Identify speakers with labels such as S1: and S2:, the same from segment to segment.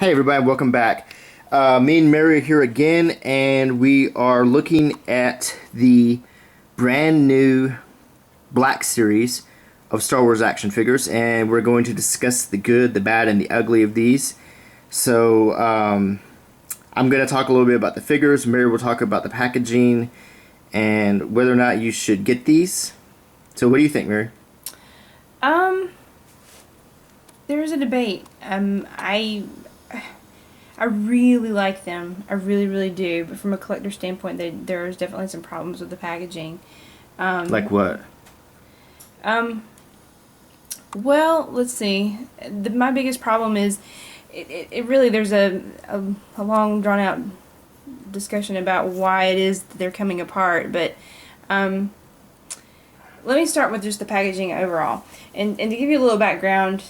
S1: Hey everybody, welcome back. Me and Mary are here again, and we are looking at the brand new Black Series of Star Wars action figures, and we're going to discuss the good, the bad, and the ugly of these. So, I'm going to talk a little bit about the figures. Mary will talk about the packaging and whether or not you should get these. So, what do you think, Mary?
S2: There's a debate. I really like them. I really, really do. But from a collector standpoint, there's definitely some problems with the packaging.
S1: Like what?
S2: Well, let's see. My biggest problem is, it really, there's a long, drawn-out discussion about why it is that they're coming apart. But let me start with just the packaging overall. And to give you a little background,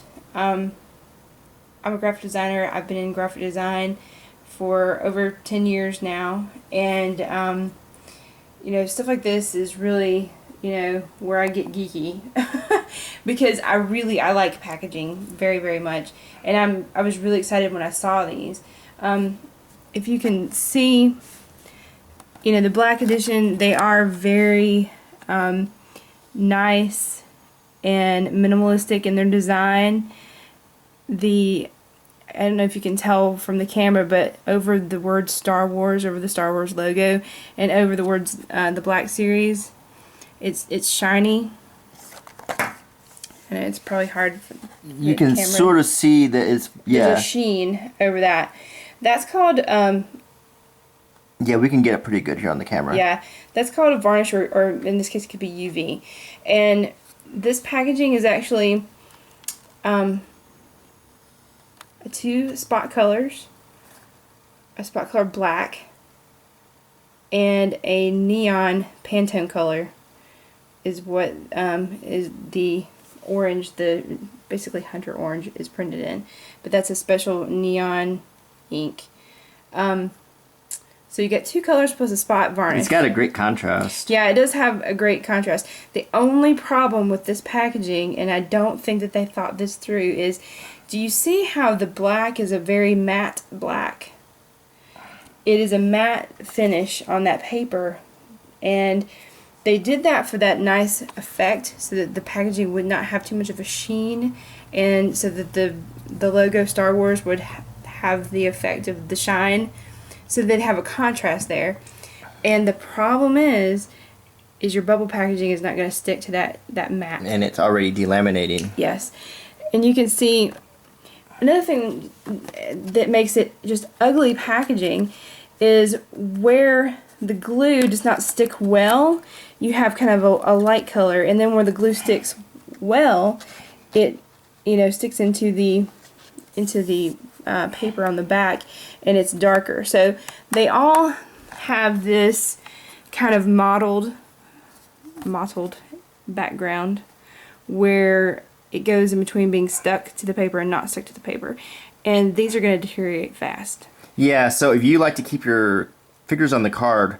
S2: I'm a graphic designer. I've been in graphic design for over 10 years now, and stuff like this is really, where I get geeky because I like packaging very, very much, and I was really excited when I saw these. If you can see, the Black Edition, they are very nice and minimalistic in their design. I don't know if you can tell from the camera, but over the word Star Wars, over the Star Wars logo, and over the words the Black Series, it's shiny. And it's probably hard for
S1: You can camera. Sort of see that it's, yeah.
S2: There's a sheen over that. That's called,
S1: yeah, we can get it pretty good here on the camera.
S2: Yeah, that's called a varnish, or in this case it could be UV. And this packaging is actually two spot colors, a spot color black and a neon Pantone color is what is the orange, the basically hunter orange is printed in, but that's a special neon ink. So you get two colors plus a spot varnish.
S1: It's got a great contrast.
S2: Yeah, it does have a great contrast. The only problem with this packaging, and I don't think that they thought this through, is, do you see how the black is a very matte black? It is a matte finish on that paper, and they did that for that nice effect so that the packaging would not have too much of a sheen, and so that the logo Star Wars would have the effect of the shine, so they'd have a contrast there. And the problem is your bubble packaging is not going to stick to that matte.
S1: And it's already delaminating.
S2: Yes. And you can see another thing that makes it just ugly packaging is where the glue does not stick well, you have kind of a light color, and then where the glue sticks well, it sticks into the paper on the back, and it's darker. So they all have this kind of mottled background where it goes in between being stuck to the paper and not stuck to the paper, and these are going to deteriorate fast.
S1: Yeah, so if you like to keep your figures on the card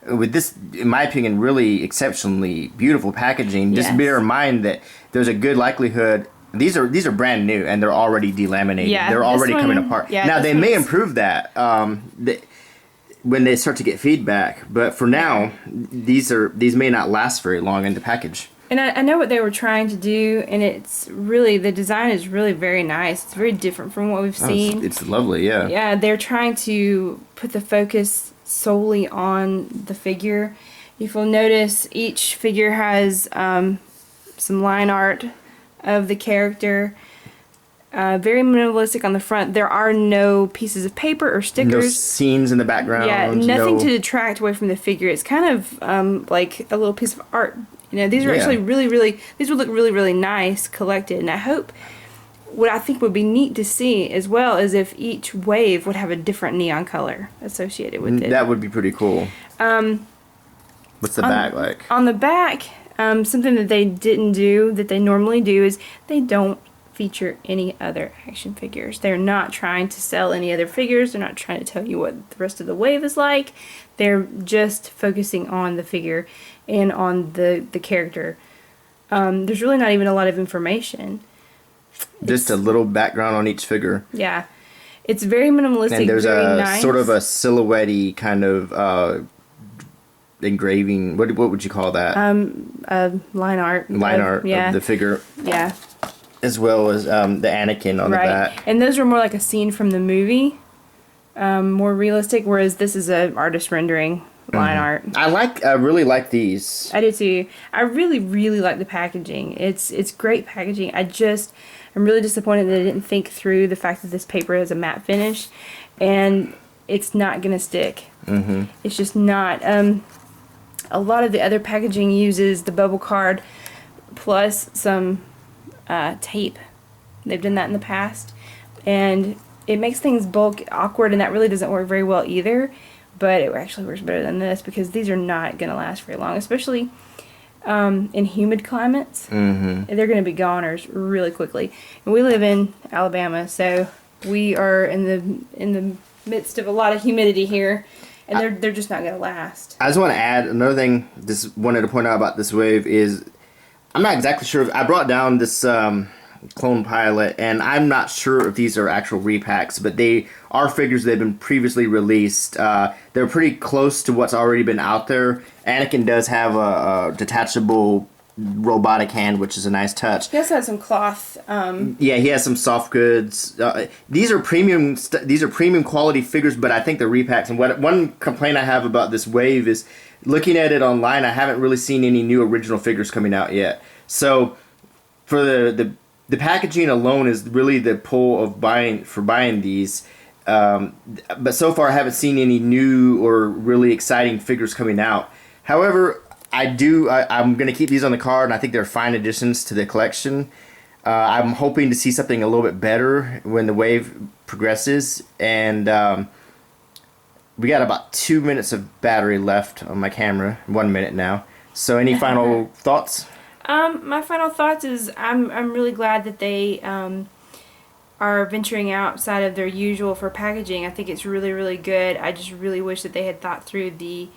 S1: with this, in my opinion, really exceptionally beautiful packaging, just bear in mind that there's a good likelihood these are brand new and they're already delaminated.
S2: Yeah,
S1: they're already coming apart.
S2: Yeah,
S1: now they may improve that when they start to get feedback, but for now these may not last very long in the package.
S2: And I know what they were trying to do, and it's really, the design is really very nice. It's very different from what we've seen.
S1: It's lovely, yeah.
S2: Yeah, they're trying to put the focus solely on the figure. If you'll notice, each figure has some line art of the character. Very minimalistic on the front. There are no pieces of paper or stickers.
S1: No scenes in the background.
S2: Yeah, nothing to detract away from the figure. It's kind of like a little piece of art. These are actually these would look really, really nice collected. And I hope, what I think would be neat to see as well is if each wave would have a different neon color associated with it.
S1: That would be pretty cool. What's the back like?
S2: On the back, something that they didn't do, that they normally do, is they don't feature any other action figures. They're not trying to sell any other figures. They're not trying to tell you what the rest of the wave is like. They're just focusing on the figure and on the character. There's really not even a lot of information.
S1: Just a little background on each figure.
S2: Yeah. It's very minimalistic.
S1: And there's
S2: very
S1: a
S2: nice.
S1: sort of a silhouette kind of engraving. What would you call that?
S2: Line art.
S1: Line art
S2: Yeah.
S1: of the figure,
S2: Yeah.
S1: as well as the Anakin on the
S2: Right.
S1: back.
S2: And those were more like a scene from the movie, more realistic. Whereas this is a artist rendering line art.
S1: I really like these.
S2: I do too. I really, really like the packaging. It's great packaging. I'm really disappointed that I didn't think through the fact that this paper has a matte finish, and it's not gonna stick. It's just not. A lot of the other packaging uses the bubble card plus some tape. They've done that in the past, and it makes things bulk awkward, and that really doesn't work very well either. But it actually works better than this because these are not gonna last very long, especially in humid climates. They're gonna be goners really quickly. And we live in Alabama, so we are in the midst of a lot of humidity here, and they're just not gonna last.
S1: I just want to add another thing. Just wanted to point out about this wave is I'm not exactly sure. I brought down this Clone Pilot, and I'm not sure if these are actual repacks, but they are figures that have been previously released. They're pretty close to what's already been out there. Anakin does have a detachable robotic hand, which is a nice touch.
S2: He also has some cloth.
S1: Yeah, he has some soft goods. These are premium. These are premium quality figures, but I think they're repacks. And one complaint I have about this wave is looking at it online. I haven't really seen any new original figures coming out yet. So for the packaging alone is really the pull of buying these. But so far I haven't seen any new or really exciting figures coming out. However, I'm going to keep these on the card, and I think they're fine additions to the collection. I'm hoping to see something a little bit better when the wave progresses. And we got about 2 minutes of battery left on my camera. 1 minute now. So any final thoughts?
S2: My final thoughts is I'm really glad that they are venturing outside of their usual for packaging. I think it's really, really good. I just really wish that they had thought through the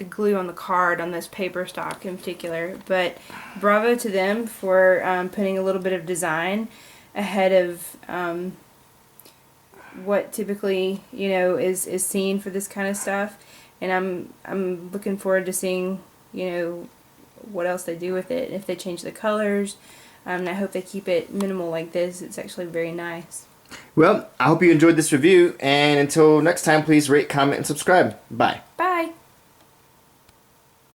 S2: glue on the card on this paper stock in particular. But bravo to them for putting a little bit of design ahead of what typically is seen for this kind of stuff. And I'm looking forward to seeing what else they do with it. If they change the colors, and I hope they keep it minimal like this. It's actually very nice.
S1: Well, I hope you enjoyed this review, and until next time, please rate, comment, and subscribe. Bye.
S2: Bye.